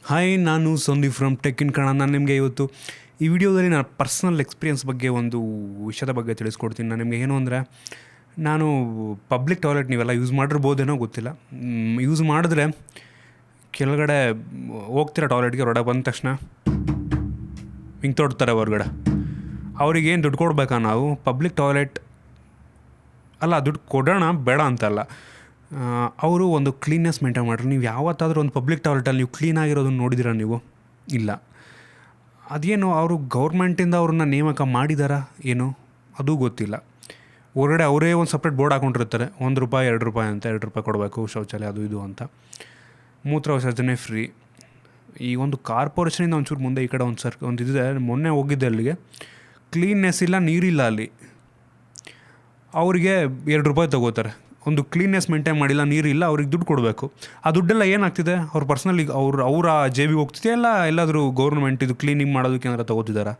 Hi, ನಾನು Sandeep from tech in Kannada. ನಾನು ನಿಮಗೆ ಇವತ್ತು ಈ ವಿಡಿಯೋದಲ್ಲಿ ನಾನು ಪರ್ಸ್ನಲ್ ಎಕ್ಸ್ಪೀರಿಯನ್ಸ್ ಬಗ್ಗೆ ಒಂದು ವಿಷಯದ ಬಗ್ಗೆ ತಿಳಿಸ್ಕೊಡ್ತೀನಿ. ನಾನು ನಿಮಗೆ ಏನು ಅಂದರೆ, ನಾನು ಪಬ್ಲಿಕ್ ಟಾಯ್ಲೆಟ್ ನೀವೆಲ್ಲ ಯೂಸ್ ಮಾಡಿರ್ಬೋದೇನೋ ಗೊತ್ತಿಲ್ಲ. ಯೂಸ್ ಮಾಡಿದ್ರೆ ಕೆಳಗಡೆ ಹೋಗ್ತಿರೋ ಟಾಯ್ಲೆಟ್ಗೆ ಹೊರಗಡೆ ಬಂದ ತಕ್ಷಣ ಹಿಂಗೆ ತೊಡ್ತಾರೆ ಹೊರಗಡೆ. ಅವ್ರಿಗೇನು ದುಡ್ಡು ಕೊಡ್ಬೇಕಾ ನಾವು? ಪಬ್ಲಿಕ್ ಟಾಯ್ಲೆಟ್ ಅಲ್ಲ, ದುಡ್ಡು ಕೊಡೋಣ ಬೇಡ ಅಂತಲ್ಲ, ಅವರು ಒಂದು ಕ್ಲೀನ್ನೆಸ್ ಮೇಂಟೈನ್ ಮಾಡ್ರಿ. ನೀವು ಯಾವತ್ತಾದರೂ ಒಂದು ಪಬ್ಲಿಕ್ ಟಾಯ್ಲೆಟಲ್ಲಿ ನೀವು ಕ್ಲೀನಾಗಿರೋದನ್ನು ನೋಡಿದ್ದೀರಾ ನೀವು? ಇಲ್ಲ. ಅದೇನು ಅವರು ಗೌರ್ಮೆಂಟಿಂದ ಅವ್ರನ್ನ ನೇಮಕ ಮಾಡಿದಾರಾ ಏನೋ ಅದೂ ಗೊತ್ತಿಲ್ಲ. ಹೊರಗಡೆ ಅವರೇ ಒಂದು ಸಪ್ರೇಟ್ ಬೋರ್ಡ್ ಹಾಕೊಂಡಿರ್ತಾರೆ, ₹1 ₹2 ಅಂತ, ₹2 ಕೊಡಬೇಕು ಶೌಚಾಲಯ ಅದು ಇದು ಅಂತ. ಮೂತ್ರ ವಿಸರ್ಜನೆ ಫ್ರೀ. ಈ ಒಂದು ಕಾರ್ಪೊರೇಷನಿಂದ ಒಂಚೂರು ಮುಂದೆ ಈ ಕಡೆ ಒಂದು ಇದಿದೆ. ಮೊನ್ನೆ ಹೋಗಿದ್ದೆ ಅಲ್ಲಿಗೆ, ಕ್ಲೀನ್ನೆಸ್ ಇಲ್ಲ, ನೀರಿಲ್ಲ ಅಲ್ಲಿ. ಅವರಿಗೆ ₹2 ತೊಗೋತಾರೆ. ಒಂದು ಕ್ಲೀನ್ನೆಸ್ ಮೇಂಟೈನ್ ಮಾಡಿಲ್ಲ, ನೀರಿಲ್ಲ, ಅವ್ರಿಗೆ ದುಡ್ಡು ಕೊಡಬೇಕು. ಆ ದುಡ್ಡೆಲ್ಲ ಏನಾಗ್ತಿದೆ? ಅವ್ರ ಪರ್ಸ್ನಲಿ ಅವರ ಜೇಬಿಗೆ ಹೋಗ್ತಿದೆ, ಎಲ್ಲಾದರೂ ಗೌರ್ಮೆಂಟ್ ಇದು ಕ್ಲೀನಿಂಗ್ ಮಾಡೋದಕ್ಕೆ ಏನಾರು ತೊಗೋತಿದ್ದಾರೆ?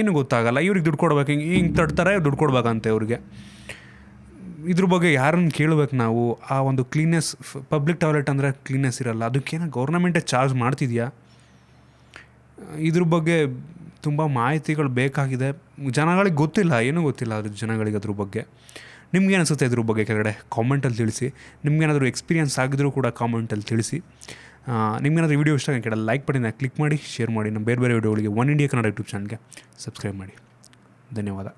ಏನು ಗೊತ್ತಾಗಲ್ಲ. ಇವ್ರಿಗೆ ದುಡ್ಡು ಕೊಡ್ಬೇಕು, ಹಿಂಗೆ ತಡ್ತಾರೆ, ದುಡ್ಡು ಕೊಡ್ಬೇಕಂತೆ ಅವ್ರಿಗೆ. ಇದ್ರ ಬಗ್ಗೆ ಯಾರನ್ನು ಕೇಳಬೇಕು ನಾವು? ಆ ಒಂದು ಕ್ಲೀನ್ನೆಸ್, ಪಬ್ಲಿಕ್ ಟಾಯ್ಲೆಟ್ ಅಂದರೆ ಕ್ಲೀನ್ನೆಸ್ ಇರಲ್ಲ, ಅದಕ್ಕೇನೋ ಗೌರ್ನಮೆಂಟೇ ಚಾರ್ಜ್ ಮಾಡ್ತಿದೆಯಾ? ಇದ್ರ ಬಗ್ಗೆ ತುಂಬ ಮಾಹಿತಿಗಳು ಬೇಕಾಗಿದೆ. ಜನಗಳಿಗೆ ಗೊತ್ತಿಲ್ಲ, ಏನೂ ಗೊತ್ತಿಲ್ಲ ಅದ್ರ ಜನಗಳಿಗೆ ಅದ್ರ ಬಗ್ಗೆ. ನಿಮ್ಗೆ ಅನಿಸುತ್ತೆ ಇದ್ರ ಬಗ್ಗೆ ಕೆಳಗಡೆ ಕಾಮೆಂಟಲ್ಲಿ ತಿಳಿಸಿ. ನಿಮ್ಗೇನಾದರೂ ಎಕ್ಸ್ಪೀರಿಯನ್ಸ್ ಆಗಿದ್ರೂ ಕೂಡ ಕಾಮೆಂಟಲ್ಲಿ ತಿಳಿಸಿ. ನಿಮ್ಗೇನಾದರೂ ವೀಡಿಯೋ ಇಷ್ಟ ಕೆಳಗೆ ಲೈಕ್ ಬಟನ್ನ ಕ್ಲಿಕ್ ಮಾಡಿ, ಶೇರ್ ಮಾಡಿ. ನಮ್ಮ ಬೇರೆ ಬೇರೆ ವೀಡಿಯೋಗಳಿಗೆ ಒನ್ ಇಂಡಿಯಾ ಕನ್ನಡ ಯೂಟ್ಯೂಬ್ ಚಾನಲ್ಗೆ ಸಬ್ಸ್ಕ್ರೈಬ್ ಮಾಡಿ. ಧನ್ಯವಾದ.